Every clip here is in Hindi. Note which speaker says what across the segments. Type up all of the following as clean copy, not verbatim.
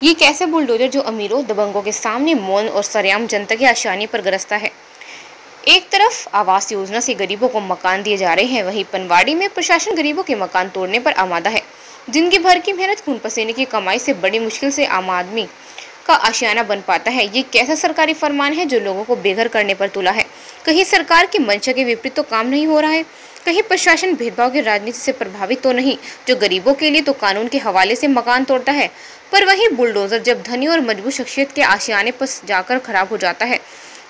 Speaker 1: ये कैसे बुलडोजर जो अमीरों दबंगों के सामने मौन और सरेआम जनता की आशानी पर गरजता है। एक तरफ आवास योजना से गरीबों को मकान दिए जा रहे हैं, वहीं पनवाड़ी में प्रशासन गरीबों के मकान तोड़ने पर आमादा है। जिंदगी भर की मेहनत खून पसीने की कमाई से बड़ी मुश्किल से आम आदमी का आशियाना बन पाता है। ये कैसा सरकारी फरमान है जो लोगों को बेघर करने पर तुला है। कहीं सरकार की मंशा के विपरीत तो काम नहीं हो रहा है, कहीं प्रशासन भेदभाव की राजनीति से प्रभावित तो नहीं, जो गरीबों के लिए तो कानून के हवाले से मकान तोड़ता है। पर वही बुलडोजर जब धनी और मजबूत शख्सियत के आशियाने पर जाकर खराब हो जाता है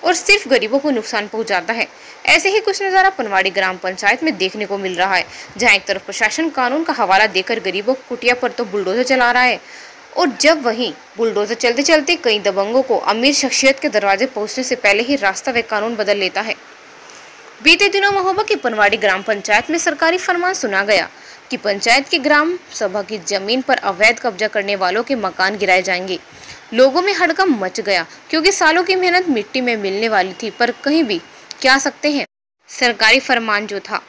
Speaker 1: और सिर्फ गरीबों को नुकसान पहुंचाता है। ऐसे ही कुछ नज़ारा पनवाड़ी ग्राम पंचायत में देखने को मिल रहा है, जहां एक तरफ प्रशासन कानून का हवाला देकर गरीबों की कुटिया पर तो बुलडोजर चला रहा है, और जब वहीं बुलडोजर चलते चलते कई दबंगों को अमीर शख्सियत के दरवाजे पहुंचने से पहले ही रास्ता व कानून बदल लेता है। बीते दिनों महोबा की पनवाड़ी ग्राम पंचायत में सरकारी फरमान सुना गया कि पंचायत की ग्राम सभा की जमीन पर अवैध कब्जा करने वालों के मकान गिराए जाएंगे। लोगों में हड़कंप मच गया, क्योंकि सालों की मेहनत मिट्टी में मिलने वाली थी। पर कहीं भी क्या सकते हैं, सरकारी फरमान जो था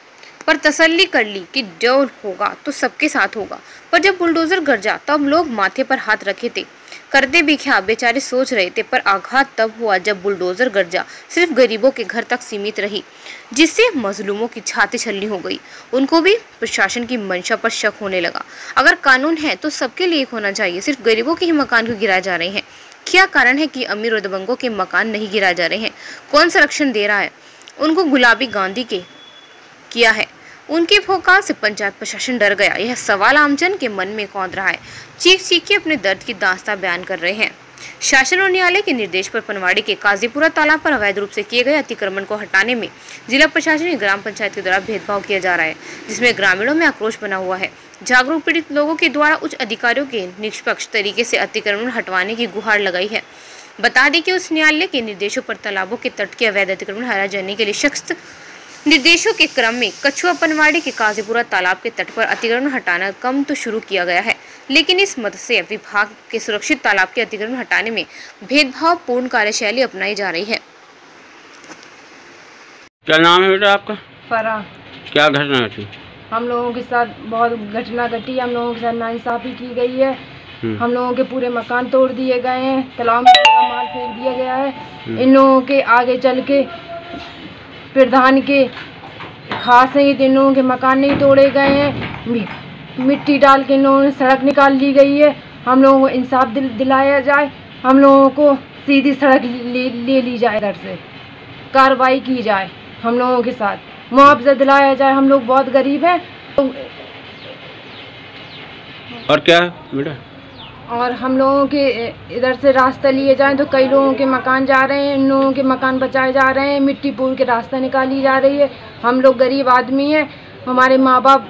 Speaker 1: पर तसल्ली कर ली कि जो होगा तो सबके साथ होगा। पर जब बुलडोजर गरजा तब लोग माथे पर हाथ रखे थे, करते भी क्या बेचारे सोच रहे थे। पर आघात तब हुआ जब बुलडोजर गरजा सिर्फ गरीबों के घर तक सीमित रही, जिससे मजलूमों की छाती छलनी हो गई। उनको भी प्रशासन की मंशा पर शक होने लगा। अगर कानून है तो सबके लिए होना चाहिए, सिर्फ गरीबों के ही मकान क्यों गिराए जा रहे हैं? क्या कारण है कि अमीर और दबंगों के मकान नहीं गिराए जा रहे हैं? कौन संरक्षण दे रहा है उनको? गुलाबी गांधी के किया है, उनके भोकाल से पंचायत प्रशासन डर गया। यह सवाल आमजन के मन में कौंध रहा है। चीख चीख के अपने दर्द की दास्तां बयान कर रहे हैं। शासन और न्यायालय के निर्देश पर पनवाड़ी के काजीपुरा तालाब पर अवैध रूप से किए गए अतिक्रमण को हटाने में जिला प्रशासन और ग्राम पंचायत के द्वारा भेदभाव किया जा रहा है, जिसमें ग्रामीणों में आक्रोश बना हुआ है। जागरूक पीड़ित लोगों के द्वारा उच्च अधिकारियों के निष्पक्ष तरीके से अतिक्रमण हटवाने की गुहार लगाई है। बता दें कि उस न्यायालय के निर्देशों पर तालाबों के तट के अवैध अतिक्रमण हटाए जाने के लिए सख्त निर्देशों के क्रम में कछुआ पनवाड़ी के काजीपुरा तालाब के तट पर अतिक्रमण हटाना कम तो शुरू किया गया है, लेकिन इस मत्स्य विभाग के सुरक्षित तालाब के अतिक्रमण हटाने में भेदभाव पूर्ण कार्यशैली अपनाई जा रही है।
Speaker 2: क्या नाम है बेटा आपका?
Speaker 3: फरा।
Speaker 2: क्या घटना घटी?
Speaker 3: हम लोगों के साथ बहुत घटना घटी। हम लोगों के साथ नाइंसाफी की गई है। हम लोगों के पूरे मकान तोड़ दिए गए हैं, तालाब में पूरा माल फेंक दिया गया है। इन लोगों के आगे चल के प्रधान के खास है, इन लोगों के मकान नहीं तोड़े गए हैं। मिट्टी डाल के इन लोगों ने सड़क निकाल ली गई है। हम लोगों को इंसाफ दिलाया जाए, हम लोगों को सीधी सड़क ले ली जाए, इधर से कार्रवाई की जाए, हम लोगों के साथ मुआवजा दिलाया जाए। हम लोग बहुत गरीब हैं।
Speaker 2: और क्या बेटा?
Speaker 3: और हम लोगों के इधर से रास्ता लिए जाएं तो कई लोगों के मकान जा रहे हैं, इन लोगों के मकान बचाए जा रहे हैं, मिट्टी पूर के रास्ता निकाली जा रही है। हम लोग गरीब आदमी हैं, हमारे माँ बाप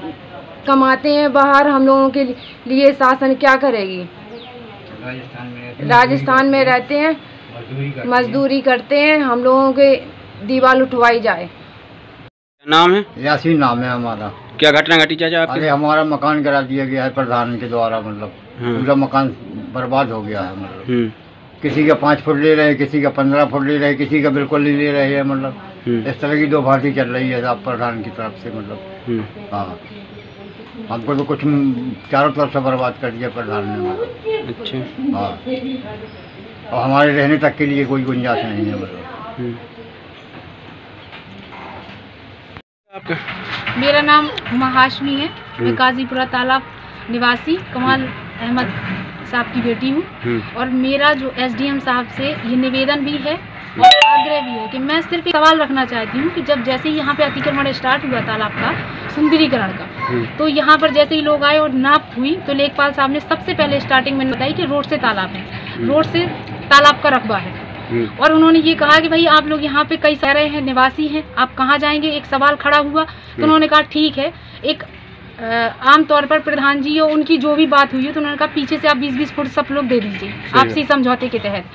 Speaker 3: कमाते हैं बाहर, हम लोगों के लिए शासन क्या करेगी? राजस्थान में रहते हैं, मजदूरी करते हैं। हम लोगों के दीवार उठवाई जाए।
Speaker 2: नाम है?
Speaker 4: यासीन नाम है हमारा।
Speaker 2: क्या घटना घटी चाचा आपके?
Speaker 4: अरे हमारा मकान गिरा दिया गया है प्रधान के द्वारा, मतलब पूरा मकान बर्बाद हो गया है। मतलब किसी का 5 फुट ले रहे हैं, किसी का 15 फुट ले रहे हैं, किसी का बिल्कुल नहीं ले रहे हैं। मतलब इस तरह की दो भांति चल रही है आप प्रधान की तरफ से। मतलब हाँ, हमको तो कुछ चारों तरफ से बर्बाद कर दिया प्रधान ने। मतलब अच्छा हाँ, और हमारे रहने तक के लिए कोई गुंजाइश नहीं है। मतलब
Speaker 2: आपका?
Speaker 5: मेरा नाम महाशमी है। मैं काजीपुरा तालाब निवासी कमाल अहमद साहब की बेटी हूँ। और मेरा जो एसडीएम साहब से ये निवेदन भी है और आग्रह भी है कि मैं सिर्फ एक सवाल रखना चाहती हूँ कि जब जैसे ही यहाँ पे अतिक्रमण स्टार्ट हुआ तालाब का सुंदरीकरण का, तो यहाँ पर जैसे ही लोग आए और नाप हुई तो लेखपाल साहब ने सबसे पहले स्टार्टिंग में बताई कि रोड से तालाब है, रोड से तालाब का रकबा है। और उन्होंने ये कहा कि भाई आप लोग यहाँ पे कई सारे हैं, निवासी हैं, आप कहाँ जाएंगे? एक सवाल खड़ा हुआ तो उन्होंने कहा ठीक है, एक आम तौर पर प्रधान जी और उनकी जो भी बात हुई है तो उन्होंने कहा पीछे से आप 20-20 फुट सब लोग दे दीजिए आपसी समझौते के तहत,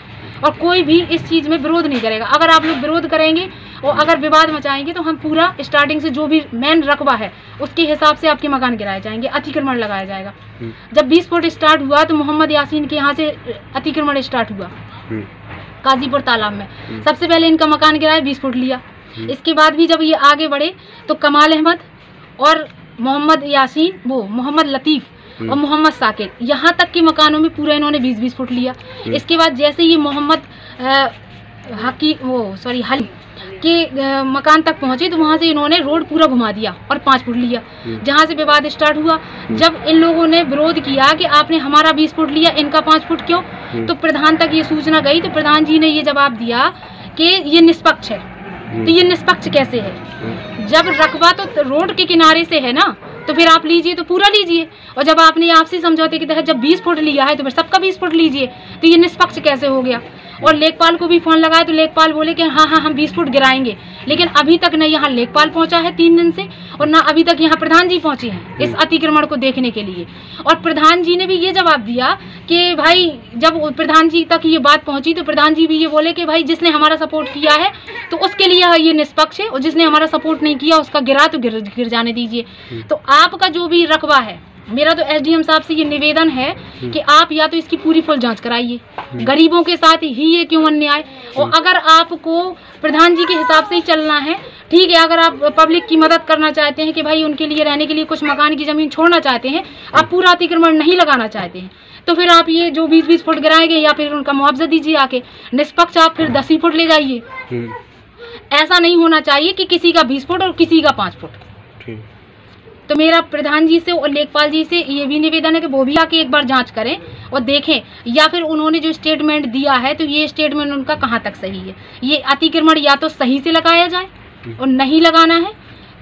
Speaker 5: और कोई भी इस चीज़ में विरोध नहीं करेगा। अगर आप लोग विरोध करेंगे और अगर विवाद मचाएंगे तो हम पूरा स्टार्टिंग से जो भी मेन रकबा है उसके हिसाब से आपके मकान गिराए जाएंगे, अतिक्रमण लगाया जाएगा। जब 20 फुट स्टार्ट हुआ तो मोहम्मद यासीन के यहाँ से अतिक्रमण स्टार्ट हुआ काजीपुर तालाब में। सबसे पहले इनका मकान गिराया, 20 फुट लिया। इसके बाद भी जब ये आगे बढ़े तो कमाल अहमद और मोहम्मद यासीन, वो मोहम्मद लतीफ़ और मोहम्मद साकिर, यहाँ तक के मकानों में पूरा इन्होंने 20-20 फुट लिया। इसके बाद जैसे ये मोहम्मद हली के मकान तक पहुंचे तो वहाँ से इन्होंने रोड पूरा घुमा दिया और 5 फुट लिया। जहाँ से विवाद स्टार्ट हुआ, जब इन लोगों ने विरोध किया कि आपने हमारा 20 फुट लिया, इनका 5 फुट क्यों, तो प्रधान तक ये सूचना गई तो प्रधान जी ने ये जवाब दिया कि ये निष्पक्ष है। तो ये निष्पक्ष कैसे है? जब रकबा तो रोड के किनारे से है ना, तो फिर आप लीजिए तो पूरा लीजिए, और जब आपने आपसी समझौते के तहत जब 20 फुट लिया है तो फिर सबका 20 फुट लीजिए। तो ये निष्पक्ष कैसे हो गया? और लेखपाल को भी फोन लगाया तो लेखपाल बोले कि हाँ हम 20 फुट गिराएंगे, लेकिन अभी तक न यहाँ लेखपाल पहुंचा है 3 दिन से, और ना अभी तक यहाँ प्रधान जी पहुंचे हैं इस अतिक्रमण को देखने के लिए। और प्रधान जी ने भी ये जवाब दिया कि भाई, जब प्रधान जी तक ये बात पहुंची तो प्रधान जी भी ये बोले कि भाई जिसने हमारा सपोर्ट किया है तो उसके लिए ये निष्पक्ष है, और जिसने हमारा सपोर्ट नहीं किया उसका गिरा तो गिर जाने दीजिए। तो आपका जो भी रकबा है, मेरा तो एसडीएम साहब से ये निवेदन है कि आप या तो इसकी पूरी फुल जांच कराइए, गरीबों के साथ ही ये क्यों अन्याय। और अगर आपको प्रधान जी के हिसाब से ही चलना है, ठीक है, अगर आप पब्लिक की मदद करना चाहते हैं कि भाई उनके लिए रहने के लिए कुछ मकान की ज़मीन छोड़ना चाहते हैं, आप पूरा अतिक्रमण नहीं लगाना चाहते हैं, तो फिर आप ये जो 20-20 फुट गिराएंगे या फिर उनका मुआवजा दीजिए आके। निष्पक्ष आप फिर 10 ही फुट ले जाइए। ऐसा नहीं होना चाहिए कि किसी का 20 फुट और किसी का 5 फुट। तो मेरा प्रधान जी से और लेखपाल जी से ये भी निवेदन है कि वो भी आके एक बार जांच करें और देखें, या फिर उन्होंने जो स्टेटमेंट दिया है तो ये स्टेटमेंट उनका कहाँ तक सही है। ये अतिक्रमण या तो सही से लगाया जाए, और नहीं लगाना है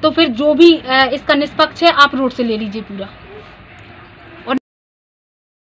Speaker 5: तो फिर जो भी इसका निष्पक्ष है आप रोड से ले लीजिए पूरा।